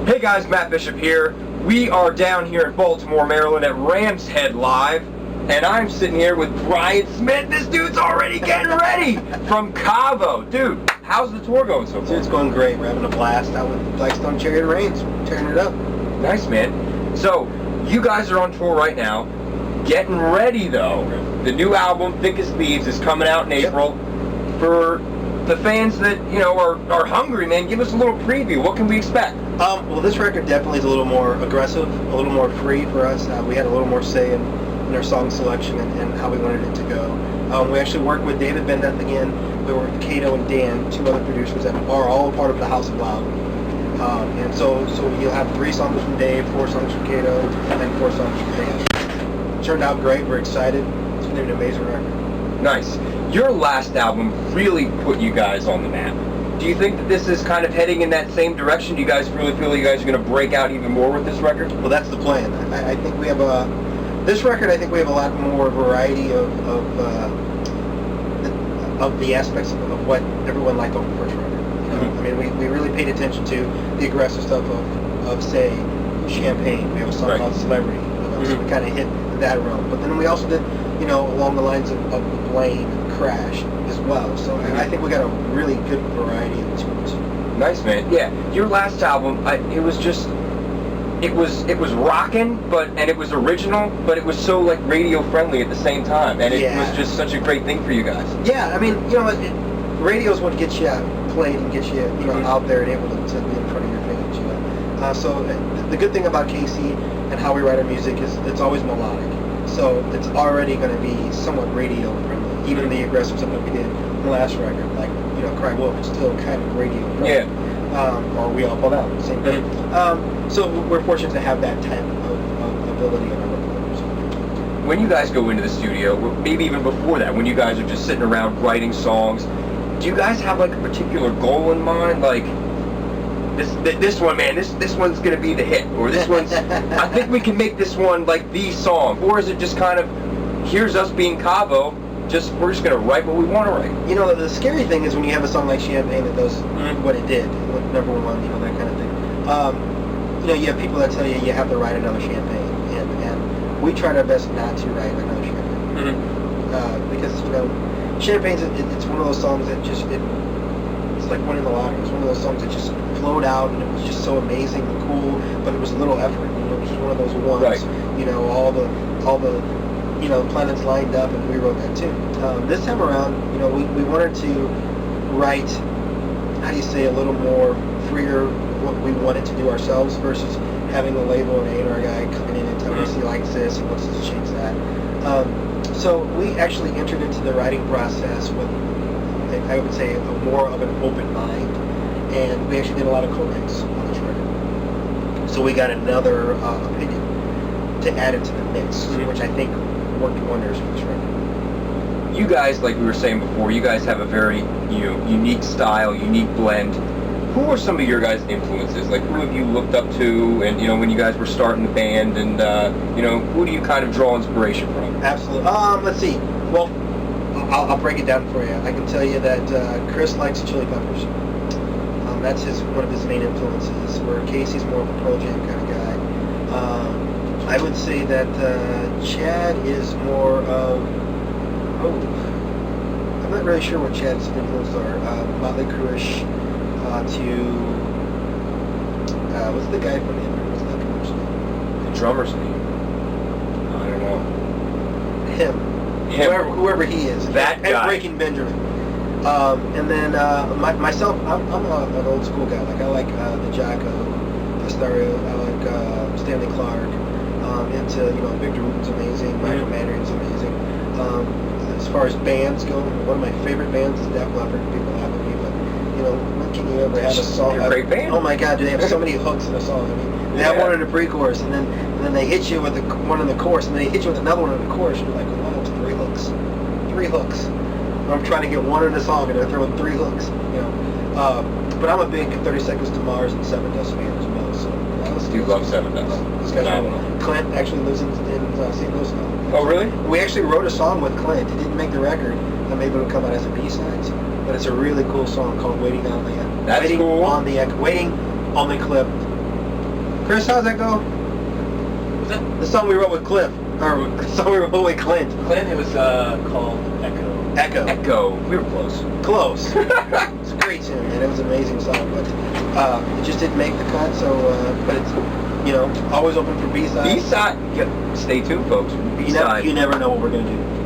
Hey guys, Matt Bishop here. We are down here in Baltimore, Maryland at Ram's Head Live, and I'm sitting here with Brian Smith. This dude's already getting ready from Cavo. Dude, how's the tour going so far? Dude, it's going great. We're having a blast out with Blackstone Chariot Reigns. Tearing it up. Nice, man. So, you guys are on tour right now. Getting ready, though. The new album, As Thieves, is coming out in April. For the fans that, are hungry, man, give us a little preview. What can we expect? Well, this record definitely is a little more aggressive, a little more free for us. We had a little more say in our song selection and how we wanted it to go. We actually worked with David Bendeth again. We worked with Cato and Dan, two other producers that are all part of the House of Loud. And so you'll have 3 songs from Dave, 4 songs from Cato, and then 4 songs from Dan. It turned out great. We're excited. It's going to be an amazing record. Nice. Your last album really put you guys on the map. Do you think that this is kind of heading in that same direction? Do you guys really feel you guys are going to break out even more with this record? Well, that's the plan. I think we have this record. I think we have a lot more variety of the aspects of what everyone liked on the first record. I mean, we really paid attention to the aggressive stuff of say, Champagne. We have a song called Celebrity. So we kind of hit that realm. But then we also did, along the lines of Blame, Crash as well. So I think we got a really good variety of tunes. Nice, man. Yeah, your last album, it was rocking, and it was original, but it was so like radio friendly at the same time, and it was just such a great thing for you guys. Yeah, I mean, radio is what gets you played and gets you, out there and able to be in front of your fans. So the good thing about KC and how we write our music is it's always melodic. So it's already going to be somewhat radio friendly. Even the aggressive stuff that we did in the last record, like Cry Wolf, it's still kind of radio friendly. Yeah. Or We All Fall Down, same thing. So we're fortunate to have that type of ability in our recordings. When you guys go into the studio, maybe even before that, when you guys are just sitting around writing songs, do you guys have like a particular goal in mind? Like, this one, man, this one's gonna be the hit, or this one's, I think we can make this one like the song, or is it just kind of, here's us being Cavo, we're just gonna write what we want to write? The scary thing is when you have a song like Champagne that does what it did, number one, that kind of thing. You have people that tell you you have to write another Champagne, and we tried our best not to write another Champagne, because Champagne's it's one of those songs that just it's like winning the lottery. It's one of those songs that just flowed out, and it was just so amazing and cool, but it was a little effort. It was one of those ones. Right. All the planets lined up, and we wrote that too. This time around, we wanted to write, how do you say, a little more freer what we wanted to do ourselves versus having a label and A&R guy coming in and telling us he likes this, he wants us to change that. So we actually entered into the writing process with, I would say, more of an open mind, and we actually did a lot of co-writes on this record. So we got another opinion to add into the mix, which I think worked wonders for this record. You guys, like we were saying before, you guys have a very unique style, unique blend. Who are some of your guys' influences? Like, who have you looked up to, and when you guys were starting the band, and who do you kind of draw inspiration from? Absolutely. Let's see. Well, I'll break it down for you. I can tell you that Chris likes Chili Peppers. That's one of his main influences. Where Casey's more of a Pearl Jam kind of guy. I would say that Chad is more of, I'm not really sure what Chad's influences are. Motley Crue to, what's the guy from Inver? What's that drummer's name? The drummer's name? I don't know. Him. Whoever he is. That guy. And Breaking Benjamin. And then myself, I'm an old school guy. Like I like the Jocko, Astario. I like Stanley Clark. Into Victor Wooten's amazing. Michael Mandarin's amazing. As far as bands go, one of my favorite bands is Def Leppard. People laugh at me, but when can you ever have a song? They're a great band. Oh my God, do they have so many hooks in a song? I mean, they have one in the pre-chorus, and then they hit you with one in the chorus, and then they hit you with another one in the chorus. And you're like, wow, it's 3 hooks. 3 hooks. I'm trying to get one in a song, and they're throwing 3 hooks. But I'm a big 30 Seconds to Mars and 7 Dust fan as well. So you love 7 Dust. This guy's Clint actually lives in St. Louis now. Oh, really? We actually wrote a song with Clint. It didn't make the record. Maybe it'll come out as a B-side. But it's a really cool song called Waiting on the End. That's Waiting cool. Waiting on the Clip Chris, how's that go? Was that The song we wrote with Cliff, or the song we wrote with Clint. Clint? It was called Echo. Echo. We were close. Close. It's a great tune, man. It was an amazing song, but it just didn't make the cut. So, but it's, you know, always open for B-sides. B-side. Yeah, stay tuned, folks. B-side. You never know what we're gonna do.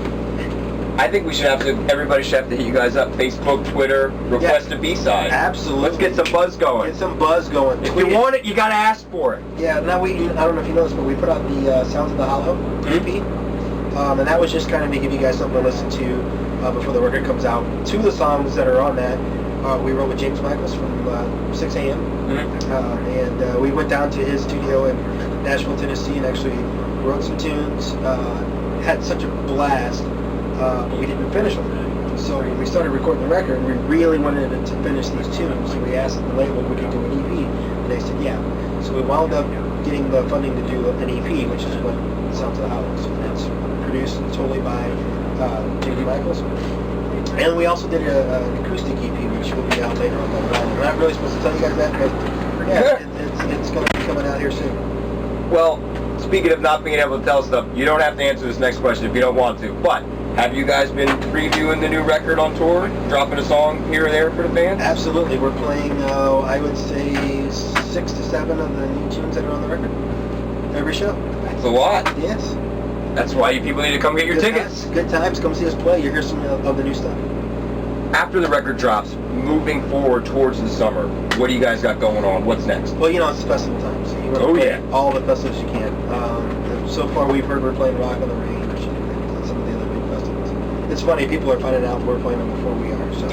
I think we should have to. Everybody should have to hit you guys up. Facebook, Twitter, request a B-side. Absolutely. Let's get some buzz going. Get some buzz going. If you want it, you gotta ask for it. Yeah. Now I don't know if you know this, but we put out the Sounds of the Hollow EP, and that was just kind of to give you guys something to listen to before the record comes out. Two of the songs that are on that we wrote with James Michaels from 6 a.m. And we went down to his studio in Nashville, Tennessee, and actually wrote some tunes. Had such a blast. But we didn't finish them. So when we started recording the record, we really wanted to finish these tunes. So we asked the label if we could do an EP, and they said yeah. So we wound up getting the funding to do an EP, which is what Sounds of the Hollow. So that's produced totally by James Michaels. And we also did an acoustic EP, which will be out later on the line. I'm not really supposed to tell you guys that, but yeah, it's going to be coming out here soon. Well, speaking of not being able to tell stuff, you don't have to answer this next question if you don't want to, but have you guys been previewing the new record on tour? Dropping a song here or there for the fans? Absolutely. We're playing, I would say, 6 to 7 of the new tunes that are on the record. Every show. That's a lot. Yes. That's why you people need to come get your tickets. Good times. Come see us play. You hear some of the new stuff. After the record drops, moving forward towards the summer, what do you guys got going on? What's next? Well, you know, it's festival time, so you want to play all the festivals you can. So far, we've heard we're playing Rock on the Range and some of the other big festivals. It's funny, people are finding out we're playing them before we are, so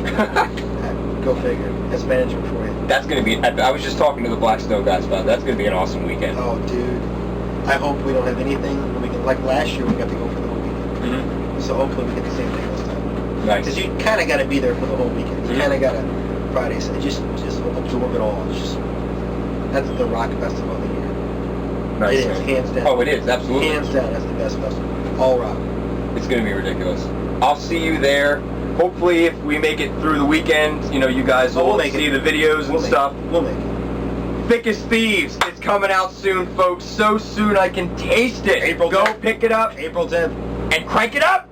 go figure. That's management for you. That's going to be, I was just talking to the Black Snow guys about it. That's going to be an awesome weekend. Oh, dude. I hope we don't have anything. Like last year, we got to go for the whole weekend. So hopefully we get the same thing this time. Nice. Because you kind of got to be there for the whole weekend. You kind of got to Friday, so just absorb it all. It's just, that's the rock festival of the year. Nice. It is, hands down. Oh, it is, absolutely. Hands down, that's the best festival. All rock. It's going to be ridiculous. I'll see you there. Hopefully, if we make it through the weekend, you know, you guys will see the videos and stuff. We'll make it. Thick as Thieves. It's coming out soon, folks. So soon I can taste it. April Go 10th. pick it up April 10th. and crank it up.